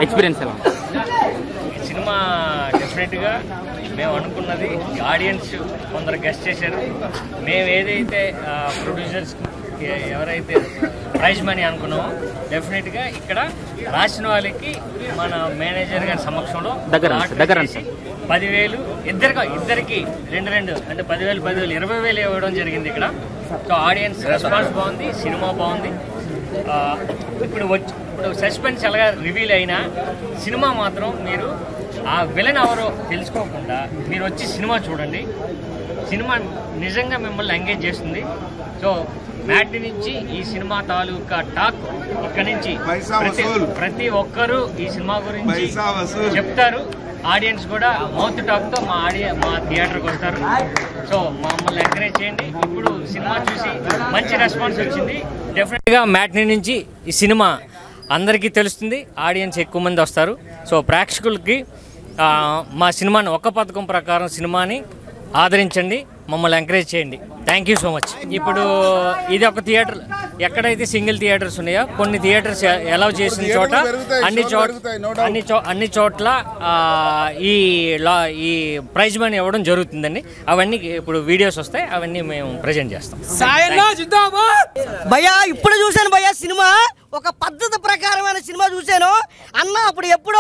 Experience ఎలా ఉంది? Cinema డెఫినెట్గా మేము అనుకున్నది ఆడియన్స్ కొందరు గెస్ట్ చేశారు. మేము ఏదైతే ప్రొడ్యూసర్స్ ఎవరైతే ప్రైజ్ మనీ అనుకున్నామో డెఫినెట్గా ఇక్కడ రాసిన వాళ్ళకి మన మేనేజర్ గారి సమక్షంలో 10,000 ఇద్దరికి రెండు అంటే 10,000 20,000 ఇవ్వడం జరిగింది ఇక్కడ. సో ఆడియన్స్ రెస్పాన్స్ బాగుంది, సినిమా బాగుంది. ఇప్పుడు సస్పెన్స్ ఎలాగా రివీల్ అయినా సినిమా మాత్రం మీరు ఆ విలన్ ఎవరో తెలుసుకోకుండా మీరు వచ్చి సినిమా చూడండి. సినిమా నిజంగా మిమ్మల్ని ఎంగేజ్ చేస్తుంది. సో మ్యాట్ నుంచి ఈ సినిమా తాలూకా టాక్ ఇక్కడ నుంచి ప్రతి ఒక్కరూ ఈ సినిమా గురించి చెప్తారు. ఆడియన్స్ కూడా మౌత్ టాక్తో మా థియేటర్కి వస్తారు. సో మమ్మల్ని ఎంకరేజ్ చేయండి. ఇప్పుడు సినిమా చూసి మంచి రెస్పాన్స్ వచ్చింది. డెఫినెట్గా మ్యాట్నీ నుంచి ఈ సినిమా అందరికీ తెలుస్తుంది, ఆడియన్స్ ఎక్కువ మంది వస్తారు. సో ప్రేక్షకులకి మా సినిమాని ఒక పథకం ప్రకారం సినిమాని ఆదరించండి, మమ్మల్ని ఎంకరేజ్ చేయండి. Thank you so much. ఇప్పుడు ఇది ఒక థియేటర్, ఎక్కడైతే సింగిల్ థియేటర్స్ ఉన్నాయో కొన్ని థియేటర్స్ అలౌ చేసిన చోట అన్ని చోట్ల ఈ ప్రైజ్ మనీ ఇవ్వడం జరుగుతుందండి. అవన్నీ ఇప్పుడు వీడియోస్ వస్తాయి, అవన్నీ మేము ప్రజెంట్ చేస్తాం. భయ్యా ఇప్పుడు చూశాను భయ్యా సినిమా, ఒక పద్ధతి ప్రకారమైన సినిమా చూశాను అన్న. అప్పుడు ఎప్పుడో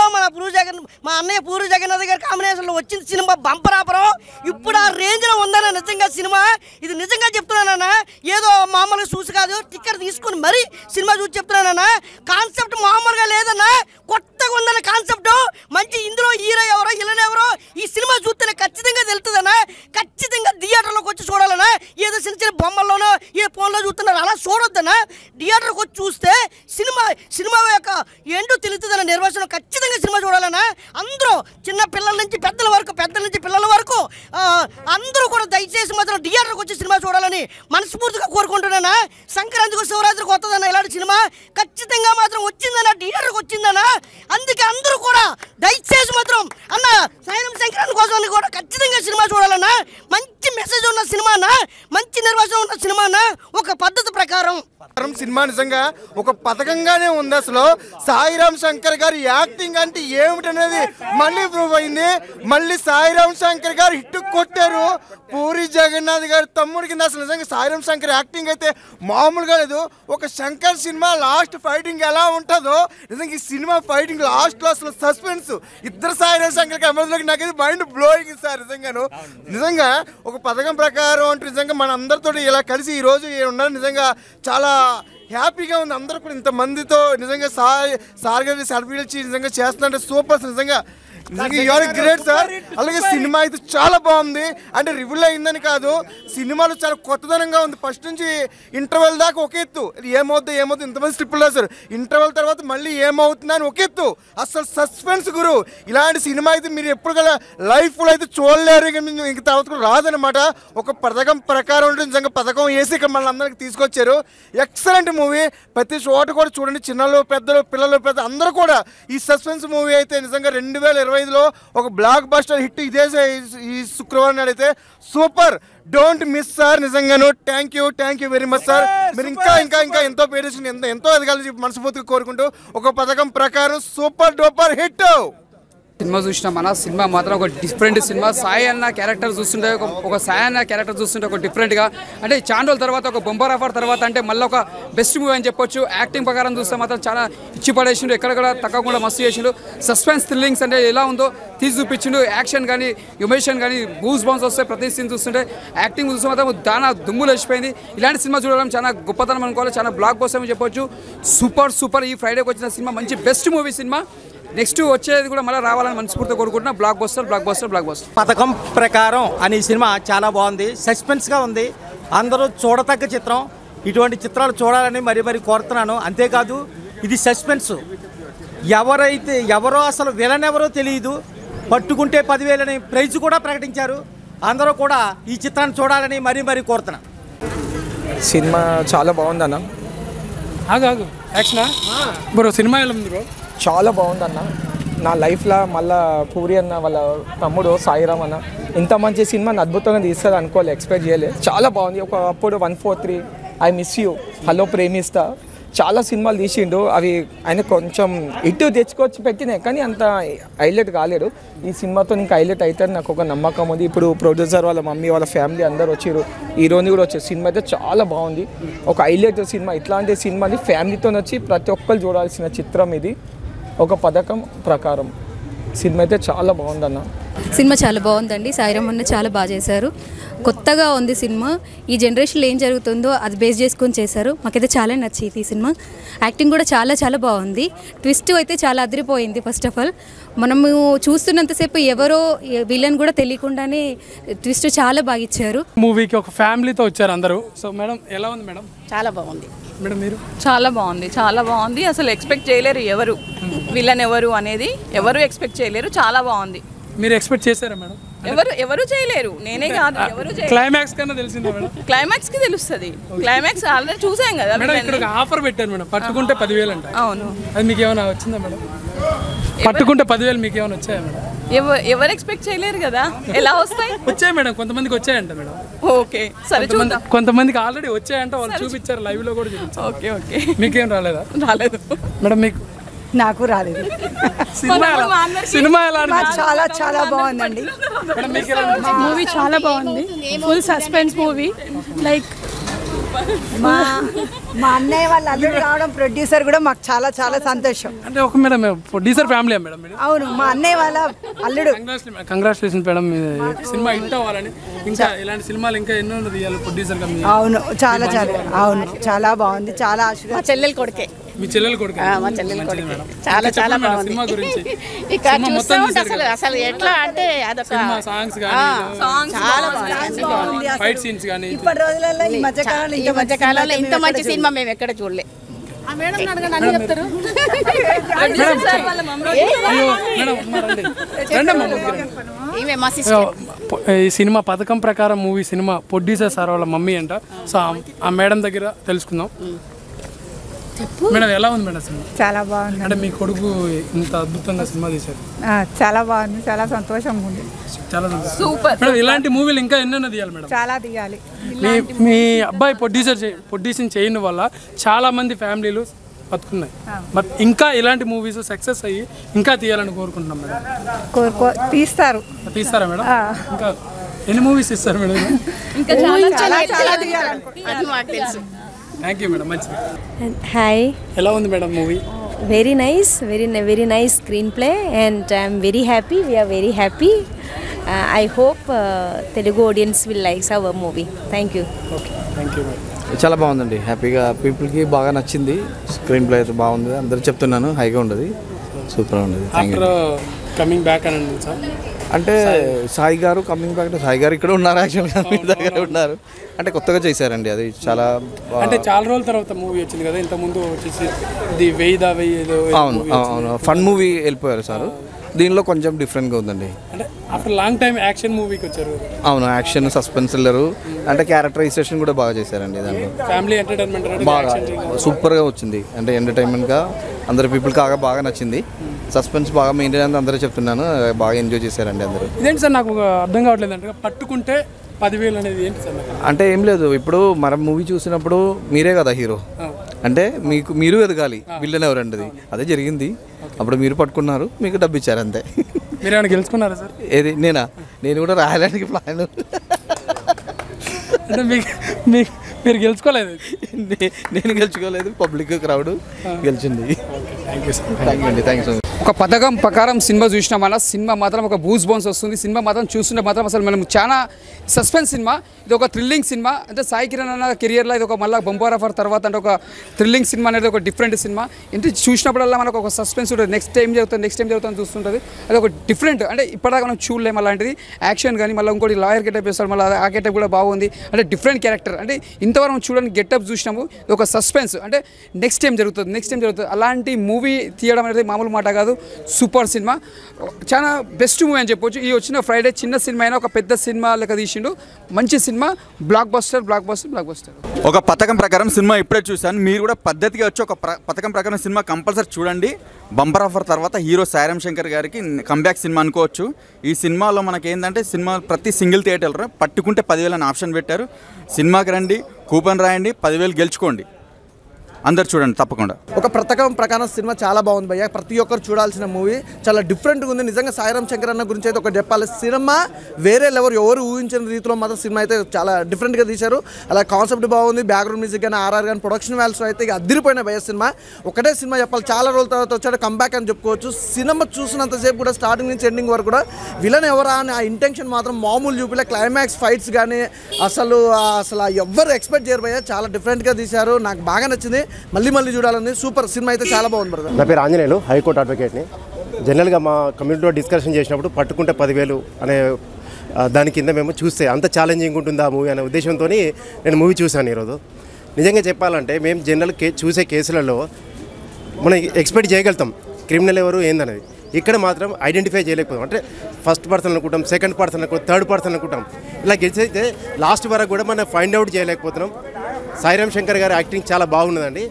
మా అన్నయ్య పూరి జగన్నాథ్ గారి కాంబినేషన్లో వచ్చింది సినిమా బంపరాపరం. ఇప్పుడు ఆ రేంజ్లో ఉందన్న నిజంగా సినిమా. ఇది నిజంగా చెప్తున్నానన్న, ఏదో మామూలుగా చూసి కాదు, టికెట్ తీసుకుని మరీ సినిమా చూసి చెప్తున్నానన్న. కాన్సెప్ట్ మామూలుగా లేదన్నా, కొత్తగా ఉందన్న కాన్సెప్ట్. మంచి ఇందులో హీరో ఎవరో విలన్ ఎవరో ఈ సినిమా చూస్తేనే ఖచ్చితంగా తెలుస్తుందన్నా. ఖచ్చితంగా థియేటర్లోకి వచ్చి చూడాలన్నా. ఏదో చిన్న చిన్న బొమ్మల్లోనో ఏ ఫోన్లో చూస్తున్నారు అలా చూడొద్దన్నా. థియేటర్కి వచ్చి చూస్తే సినిమా యొక్క ఏంటో తెలుస్తుందన్న నిర్వచనం. ఖచ్చితంగా సినిమా చూడాలన్నా. అందరూ చిన్న పిల్లల నుంచి పెద్దల వరకు అందరూ కూడా దయచేసి మాత్రం థియేటర్కి వచ్చి సినిమా చూడాలని మనస్ఫూర్తిగా కోరుకుంటున్నానా. సంక్రాంతికి శివరాత్రికి వస్తుందన్న ఇలాంటి సినిమా ఖచ్చితంగా మాత్రం వచ్చిందన్న, థియేటర్కి వచ్చిందన్నా. అందుకే అందరూ కూడా దయచేసి మాత్రం అన్న సంక్రాంతి కోసం కూడా ఖచ్చితంగా సినిమా చూడాలన్నా. మంచి మెసేజ్ ఉన్న సినిమా అన్న, మంచి నిర్వచనం ఉన్న సినిమా అన్న, ఒక పద్ధతి ప్రకారం సినిమా నిజంగా ఒక పథకంగానే ఉంది. అసలు సాయిరామ్ శంకర్ గారి యాక్టింగ్ అంటే ఏమిటనేది మళ్ళీ ప్రూవ్ అయింది. మళ్ళీ సాయిరామ్ శంకర్ గారు హిట్ కొట్టారు. పూరి జగన్నాథ్ గారి తమ్ముడి కింద అసలు నిజంగా సాయిరామ్ శంకర్ యాక్టింగ్ అయితే మామూలుగా లేదు. ఒక శంకర్ సినిమా లాస్ట్ ఫైటింగ్ ఎలా ఉంటుందో నిజంగా ఈ సినిమా ఫైటింగ్ లాస్ట్లో అసలు సస్పెన్స్. ఇద్దరు సాయిరామ్ శంకర్ కెమెరాలోకి నాకు మైండ్ బ్లోయింగ్ సార్. నిజంగా ఒక పథకం ప్రకారం అంటే నిజంగా మన అందరితో ఇలా కలిసి ఈరోజు ఉన్నారు. నిజంగా చాలా హ్యాపీగా ఉంది. అందరూ కూడా ఇంతమందితో నిజంగా సార్ గారి సెల్ఫీలు నిజంగా చేస్తుంటే సూపర్. నిజంగా గ్రేట్ సార్. అలాగే సినిమా అయితే చాలా బాగుంది. అంటే రివ్యూల్ అయిందని కాదు, సినిమాలో చాలా కొత్తదనంగా ఉంది. ఫస్ట్ నుంచి ఇంటర్వెల్ దాకా ఒక ఎత్తు, ఏమవుతుంది ఇంతమంది స్ట్రిప్పులు రాశారు. ఇంటర్వెల్ తర్వాత మళ్ళీ ఏమవుతుందని ఒక ఎత్తు. అసలు సస్పెన్స్ గురు. ఇలాంటి సినిమా అయితే మీరు ఎప్పుడు కదా లైఫ్లో అయితే చూడలేరు, ఇంక తర్వాత కూడా రాదనమాట. ఒక పథకం ప్రకారం ఉంటే నిజంగా పథకం వేసి ఇక్కడ మన అందరికి తీసుకొచ్చారు. Excellent movie. ప్రతి చోట కూడా చూడండి, చిన్నలు పెద్దలు పిల్లలు అందరూ కూడా ఈ సస్పెన్స్ మూవీ అయితే నిజంగా 2025లో ఒక బ్లాక్ బస్టర్ హిట్. ఇదే ఈ శుక్రవారం నాడు అయితే సూపర్. Don't miss sir. నిజంగాను thank you very much sir. మీరు ఇంకా ఎంతో పేరు ఎంతో ఎదగాలని చెప్పి మనస్ఫూర్తిగా కోరుకుంటూ ఒక పథకం ప్రకారం సూపర్ డూపర్ హిట్ సినిమా చూసిన మన సినిమా మాత్రం ఒక డిఫరెంట్ సినిమా. సాయి అన్న క్యారెక్టర్ చూస్తుంటే ఒక సాయి అన్న క్యారెక్టర్ చూస్తుంటే ఒక డిఫరెంట్గా, అంటే చాండోల్ తర్వాత ఒక బొంబార్ ఆఫర్ తర్వాత అంటే మళ్ళీ ఒక బెస్ట్ మూవీ అని చెప్పొచ్చు. యాక్టింగ్ ప్రకారం చూస్తే మాత్రం చాలా ఇచ్చి పడేసిండు, ఎక్కడ కూడా తగ్గకుండా మస్తు చేసిండు. సస్పెన్స్ థ్రిల్లింగ్స్ అంటే ఎలా ఉందో తీసి చూపించిండు. యాక్షన్ కానీ ఎమోషన్ కానీ గూస్ బౌన్స్ వస్తే ప్రతి సీన్ చూస్తుంటే యాక్టింగ్ చూస్తే మాత్రం దానా దుమ్ములు వచ్చిపోయింది. ఇలాంటి సినిమా చూడడం చాలా గొప్పతనం అనుకోవాలి, చాలా బ్లాక్ బస్టర్ అని చెప్పొచ్చు. సూపర్. ఈ ఫ్రైడేకి వచ్చిన సినిమా మంచి బెస్ట్ మూవీ సినిమా. నెక్స్ట్ వచ్చేది కూడా మళ్ళీ రావాలని మనస్ఫూర్తిగా కోరుకుంటున్నా. Block buster. పథకం ప్రకారం అనే సినిమా చాలా బాగుంది, సస్పెన్స్గా ఉంది. అందరూ చూడతగ్గ చిత్రం. ఇటువంటి చిత్రాలు చూడాలని మరీ కోరుతున్నాను. అంతేకాదు ఇది సస్పెన్స్. ఎవరో అసలు విలన్ ఎవరో తెలియదు. పట్టుకుంటే 10,000 ప్రైజ్ కూడా ప్రకటించారు. అందరూ కూడా ఈ చిత్రాన్ని చూడాలని మరీ కోరుతున్నాను. సినిమా చాలా బాగుందన్న. యాక్షన్ బ్రో సినిమా ఎలా ఉంది బ్రో? చాలా బాగుందన్న. నా లైఫ్లో మళ్ళీ పూరి అన్న వాళ్ళ తమ్ముడు సాయిరామ్ అన్న ఇంత మంచి సినిమాని అద్భుతంగా తీస్తుంది అనుకోలే, ఎక్స్పెక్ట్ చేయలేదు. చాలా బాగుంది. అప్పుడు 143, ఐ మిస్ యూ, హలో ప్రేమిస్తా, చాలా సినిమాలు తీసిండు, అవి ఆయన కొంచెం ఇటు తెచ్చుకొచ్చి పెట్టినాయి కానీ అంత హైలైట్ కాలేడు. ఈ సినిమాతో ఇంకా హైలైట్ అవుతారని నాకు ఒక నమ్మకం ఉంది. ఇప్పుడు ప్రొడ్యూసర్ వాళ్ళ మమ్మీ వాళ్ళ ఫ్యామిలీ అందరు వచ్చారు, హీరోని కూడా వచ్చారు. సినిమా అయితే చాలా బాగుంది, ఒక హైలైట్ సినిమా. ఇట్లాంటి సినిమాని ఫ్యామిలీతో వచ్చి ప్రతి ఒక్కరు చూడాల్సిన చిత్రం ఇది. ఒక పథకం ప్రకారం సినిమా అయితే చాలా బాగుందన్న. సినిమా చాలా బాగుందండి. సాయిరామ్ అన్న చాలా బాగా చేశారు, కొత్తగా ఉంది సినిమా. ఈ జనరేషన్లో ఏం జరుగుతుందో అది బేస్ చేసుకొని చేశారు. మాకైతే చాలా నచ్చింది ఈ సినిమా. యాక్టింగ్ కూడా చాలా చాలా బాగుంది. ట్విస్ట్ అయితే చాలా అదిరిపోయింది. ఫస్ట్ ఆఫ్ ఆల్ మనము చూస్తున్నంతసేపు ఎవరో విలన్ కూడా తెలియకుండానే ట్విస్ట్ చాలా బాగా ఇచ్చారు. మూవీకి ఒక ఫ్యామిలీతో వచ్చారు అందరూ. సో మేడం ఎలా ఉంది మేడం? చాలా బాగుంది మేడం. మీరు? చాలా బాగుంది, చాలా బాగుంది. అసలు ఎక్స్పెక్ట్ చేయలేరు ఎవరు విలన్ ఎవరు అనేది, ఎవరు ఎక్స్పెక్ట్ చేయలేరు. చాలా బాగుంది. మీరు ఎక్స్పెక్ట్ చేశారా మేడం? ఎవరు చేయలేరు, నేనే కాదు, ఎవరు చేయలేరు. క్లైమాక్స్ కన్నా తెలిసిందా మేడం? క్లైమాక్స్ కి తెలుస్తుంది. క్లైమాక్స్ ఆల్రెడీ చూసాం కదా మేడం. ఇక్కడ ఒక ఆఫర్ పెట్టారు మేడం, పట్టుకుంటే 10,000 అంట. అవును, అది మీకు ఏమైనా వచ్చిందా మేడం? పట్టుకుంటే 10,000 మీకు ఏమైనా వచ్చాయా మేడం? ఎవరు ఎక్స్పెక్ట్ చేయలేరు కదా, ఎలా వస్తాయి? వచ్చాయి మేడం, కొంతమందికి వచ్చాయంట మేడం. ఓకే సరే చూద్దాం. కొంతమందికి ఆల్రెడీ వచ్చాయంట, వాళ్ళు చూపించారు, లైవ్ లో కూడా చూపించారు. Okay okay. మీకేం రాలేదా? రాలేదు మేడం. మీకు? నాకు రాలేదు. సినిమా ఎలా? చాలా చాలా బాగుందండి. మూవీ చాలా బాగుంది, ఫుల్ సస్పెన్స్ మూవీ. లైక్ మా అన్నయ్య వాళ్ళ అల్లుడు రావడం, ప్రొడ్యూసర్ కూడా మాకు చాలా చాలా సంతోషం. అంటే ఒక మేడం ప్రొడ్యూసర్ ఫ్యామిలీ మేడం? అవును, మా అన్నయ్య వాళ్ళ అల్లుడు. కంగ్రాచులేషన్ మేడం, సినిమా హిట్ అవ్వాలని. ఇంకా ఇలాంటి సినిమాలు ఇంకా ఎన్నో తీయాలి ప్రొడ్యూసర్ గా. అవును, చాలా చాలా అవును, చాలా బాగుంది. చాలా ఆశీర్వాదం. మా చెల్లెలు కొడుకే. మీ చెల్లెలు కొడుకు? మా చెల్లెలు కొడుకు. చాలా చాలా బాగుంది సినిమా గురించి. ఇక్కడ చూస్తే అసలు ఎట్లా అంటే అదొక సాంగ్స్ కానీ, చాలా బాగుంది. ఫైట్ సీన్స్ కానీ. ఇప్పటి రోజులలో ఈ మధ్య కాలంలో ఇంత మంచి సినిమా మేము ఎక్కడ చూడలే. ఈ సినిమా పథకం ప్రకారం మూవీ సినిమా ప్రొడ్యూసర్ సార్ వాళ్ళ మమ్మీ అంట. సో ఆ మేడం దగ్గర తెలుసుకుందాం. మేడం ఎలా ఉంది మేడం సినిమా? చాలా బాగుంది. అంటే మీ కొడుకు ఇంత అద్భుతంగా సినిమా తీశారు. చాలా బాగుంది, చాలా సంతోషంగా ఉంది. చాలా సూపర్ మేడం. ఇలాంటి మూవీలు ఇంకా ఎన్నెన్నో తీయాలి మేడం? చాలా తీయాలి. మీ అబ్బాయి ప్రొడ్యూసింగ్ చేయడం వల్ల చాలా మంది ఫ్యామిలీలు బతుకున్నాయి. బట్ ఇంకా ఇలాంటి మూవీస్ సక్సెస్ అయ్యి ఇంకా తీయాలని కోరుకుంటున్నాం మేడం. తీస్తారా మేడం? ఇంకా ఎన్ని మూవీస్ ఇస్తారు మేడం? ఇంకా చాలా తీయాలి మాకు తెలుసు. Thank you madam. మంచిది. హాయ్, ఎలా ఉంది madam movie? Very nice, very nice screenplay and I'm very happy. We're very happy. I hope Telugu audience will likes our movie. Thank you. Okay, thank you madam. చాలా బాగుందండి, హ్యాపీగా పీపుల్కి బాగా నచ్చింది. Screen play అయితే బాగుంది, అందరూ చెప్తున్నాను హైగా ఉండదు, సూపర్ ఉండదు. కమింగ్ బ్యాక్ అని సార్ అంటే సాయి గారు కమింగ్ బ్యాక్ అంటే సాయి గారు ఇక్కడ ఉన్నారు, యాక్చువల్గా మీ దగ్గర ఉన్నారు. అంటే కొత్తగా చేశారండి, అది చాలా అంటే చాలా రోజుల తర్వాత మూవీ వచ్చింది కదా. ఇంత ముందు వచ్చేసి ది వెయ్యి. అవును అవును, ఫన్ మూవీ వెళ్ళిపోయారు సార్. దీనిలో కొంచెం డిఫరెంట్గా ఉందండి. అంటే ఆఫ్టర్ లాంగ్ టైం యాక్షన్ మూవీకి వచ్చారు. అవును, యాక్షన్ సస్పెన్స్ థ్రిల్లర్ అంటే క్యారెక్టరైజేషన్ కూడా బాగా చేశారండి. దాంట్లో ఫ్యామిలీ ఎంటర్టైన్మెంట్ బాగా సూపర్గా వచ్చింది. అంటే ఎంటర్టైన్మెంట్గా అందరు పీపుల్కి బాగా నచ్చింది. సస్పెన్స్ బాగా మెయింటైన్ అని అందరూ చెప్తున్నాను, బాగా ఎంజాయ్ చేశారండి అందరూ. ఇదేంటి సార్ నాకు అర్థం కావట్లేదు. అంటే పట్టుకుంటే 10,000 అనేది ఏంటి సార్? అంటే ఏం లేదు, ఇప్పుడు మనం మూవీ చూసినప్పుడు మీరే కదా హీరో, అంటే మీరు ఎదగాలి, విల్లన్ ఎవరండి, అదే జరిగింది. అప్పుడు మీరు పట్టుకున్నారు, మీకు డబ్బు ఇచ్చారు అంతే. మీరు ఏమైనా గెలుచుకున్నారా సార్? ఏది నేను కూడా రాయడానికి ప్లాన్. అంటే మీరు గెలుచుకోలేదు? నేను గెలుచుకోలేదు, పబ్లిక్ క్రౌడ్ గెలిచింది. థ్యాంక్ యూ అండి, థ్యాంక్ యూ సో మచ్. ఒక పథకం ప్రకారం సినిమా చూసినా మన సినిమా మాత్రం ఒక బూస్ బౌన్స్ వస్తుంది. సినిమా మాత్రం చూస్తుంటే మాత్రం అసలు మనం చాలా సస్పెన్స్ సినిమా. ఇది ఒక థ్రిల్లింగ్ సినిమా. అంటే సాయి కిరణ్ అన్న కెరియర్లో ఇది ఒక మళ్ళీ బంపర్ ఆఫర్ తర్వాత అంటే ఒక థ్రిల్లింగ్ సినిమా అనేది ఒక డిఫరెంట్ సినిమా. ఇంటి చూసినప్పుడల్లా మనకు ఒక సస్పెన్స్ ఉంటుంది, నెక్స్ట్ టైం జరుగుతుంది చూస్తుంటుంది. అది ఒక డిఫరెంట్, అంటే ఇప్పటిదాకా మనం చూడలేము అలాంటిది. యాక్షన్ కానీ మళ్ళీ ఇంకోటి లాయర్ గెటప్ వేస్తారు, మళ్ళీ ఆ గెటప్ కూడా బాగుంది. అంటే డిఫరెంట్ క్యారెక్టర్, అంటే ఇంతవరకు చూడని గెటప్ చూసినాము. ఇది ఒక సస్పెన్స్, అంటే నెక్స్ట్ టైం జరుగుతుంది. అలాంటి మూవీ తీయడం అనేది మామూలు మాట కాదు. సూపర్ సినిమా, చాలా బెస్ట్ మూవీ అని చెప్పొచ్చు. ఈ వచ్చిన ఫ్రైడే చిన్న సినిమా అయినా ఒక పెద్ద సినిమా లెక్క తీసిండు. మంచి సినిమా, బ్లాక్ బస్టర్. ఒక పథకం ప్రకారం సినిమా ఇప్పుడే చూశాను. మీరు కూడా పద్ధతిగా వచ్చి ఒక పథకం ప్రకారం సినిమా కంపల్సరీ చూడండి. బంపర్ ఆఫర్ తర్వాత హీరో సాయిరామ్ శంకర్ గారికి కంబ్యాక్ సినిమా అనుకోవచ్చు. ఈ సినిమాలో మనకి ఏంటంటే సినిమా ప్రతి సింగిల్ థియేటర్లో పట్టుకుంటే 10,000 అని ఆప్షన్ పెట్టారు. సినిమాకి రండి, కూపన్ రాయండి, 10,000 గెలుచుకోండి. అందరు చూడండి తప్పకుండా. ఒక పథకం ప్రకారం సినిమా చాలా బాగుంది భయ్య. ప్రతి ఒక్కరు చూడాల్సిన మూవీ, చాలా డిఫరెంట్గా ఉంది. నిజంగా సాయిరామ్ శంకర్ అన్న గురించి అయితే ఒకటి చెప్పాలి, సినిమా వేరే లెవెల్, ఎవరు ఊహించిన రీతిలో మాత్రం సినిమా అయితే చాలా డిఫరెంట్గా తీశారు. అలా కాన్సెప్ట్ బాగుంది, బ్యాక్గ్రౌండ్ మ్యూజిక్ కానీ ఆర్ఆర్ కానీ ప్రొడక్షన్ వాల్యూస్ అయితే ఇక అదిరిపోయిన భయ్య సినిమా. ఒకటే సినిమా చెప్పాలి, చాలా రోజుల తర్వాత వచ్చాడు, కంబ్యాక్ అని చెప్పుకోవచ్చు. సినిమా చూసినంతసేపు కూడా స్టార్టింగ్ నుంచి ఎండింగ్ వరకు కూడా విలన్ ఎవరా అని ఆ ఇంటెన్షన్ మాత్రం మామూలు చూపిలే. క్లైమాక్స్ ఫైట్స్ కానీ అసలు ఎవ్వరు ఎక్స్పెక్ట్ చేయరు భయ్య, చాలా డిఫరెంట్గా తీశారు. నాకు బాగా నచ్చింది, మళ్ళీ చూడాలని. సూపర్ సినిమా అయితే చాలా బాగుంది బ్రదర్. నా పేరు ఆంజనేయులు, హైకోర్టు అడ్వకేట్ని. జనరల్గా మా కమ్యూనిటీలో డిస్కషన్ చేసినప్పుడు పట్టుకుంటే 10,000 అనే దాని కింద మేము చూస్తే అంత ఛాలెంజింగ్ ఉంటుంది ఆ మూవీ అనే ఉద్దేశంతో నేను మూవీ చూశాను ఈరోజు. నిజంగా చెప్పాలంటే మేము జనరల్ చూసే కేసులలో మనం ఎక్స్పెక్ట్ చేయగలుగుతాం క్రిమినల్ ఎవరు ఏందనేది. ఇక్కడ మాత్రం ఐడెంటిఫై చేయలేకపోతాం. అంటే ఫస్ట్ పర్సన్ అనుకుంటాం, సెకండ్ పర్సన్ అనుకుంటాం, థర్డ్ పర్సన్ అనుకుంటాం. ఇలా గెలిచైతే లాస్ట్ వరకు కూడా మనం ఫైండ్ అవుట్ చేయలేకపోతున్నాం. సాయిరామ్ శంకర్ గారి యాక్టింగ్ చాలా బాగున్నదండి.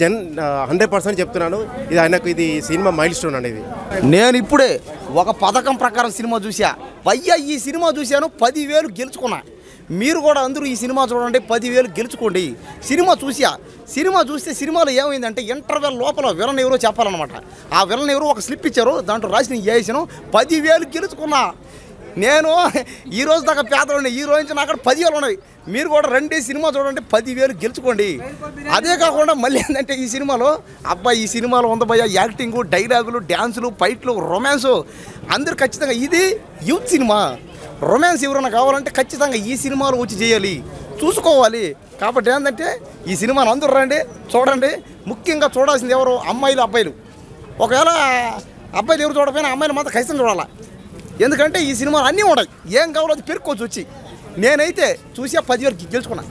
100% చెప్తున్నాను, ఇది ఆయనకు ఇది సినిమా మైల్ స్టోన్ అనేది. నేను ఇప్పుడే ఒక పథకం ప్రకారం సినిమా చూసా భయ్యా. ఈ సినిమా చూశాను, 10,000 గెలుచుకున్నా. మీరు కూడా అందరూ ఈ సినిమా చూడండి, 10,000 గెలుచుకోండి. సినిమా చూస్తే సినిమాలో ఏమైందంటే ఇంటర్వెల్ లోపల విలన్ ఎవరో చెప్పాలన్నమాట. ఆ విలన్ ఎవరో ఒక స్లిప్ ఇచ్చారు, దాంట్లో రాసి నేను చేసాను, 10,000 గెలుచుకున్నా. నేను ఈ రోజు దాకా పేదవాడిని, ఈ రోజు నుంచి నాకు 10,000 ఉన్నాయి. మీరు కూడా రండి, సినిమా చూడండి, 10,000 గెలుచుకోండి. అదే కాకుండా మళ్ళీ ఏంటంటే ఈ సినిమాలో ఈ సినిమాలో ఉంది భయ్య యాక్టింగు, డైలాగులు, డ్యాన్సులు, ఫైట్లు, రొమాన్సు. అందరూ ఖచ్చితంగా ఇది యూత్ సినిమా. రొమాన్స్ ఎవరైనా కావాలంటే ఖచ్చితంగా ఈ సినిమాలో వచ్చి చేయాలి, చూసుకోవాలి. కాబట్టి ఏంటంటే ఈ సినిమాను అందరూ రండి, చూడండి. ముఖ్యంగా చూడాల్సింది ఎవరు, అమ్మాయిలు, అబ్బాయిలు. ఒకవేళ అబ్బాయిలు ఎవరు చూడకపోయినా అమ్మాయిలు మాత్రం ఖచ్చితంగా చూడాలి. ఎందుకంటే ఈ సినిమాలు అన్నీ ఉన్నాయి, ఏం కావాలో అది పెరుక్కోవచ్చు వచ్చి. నేనైతే చూసి 10,000 గెలుచుకున్నా.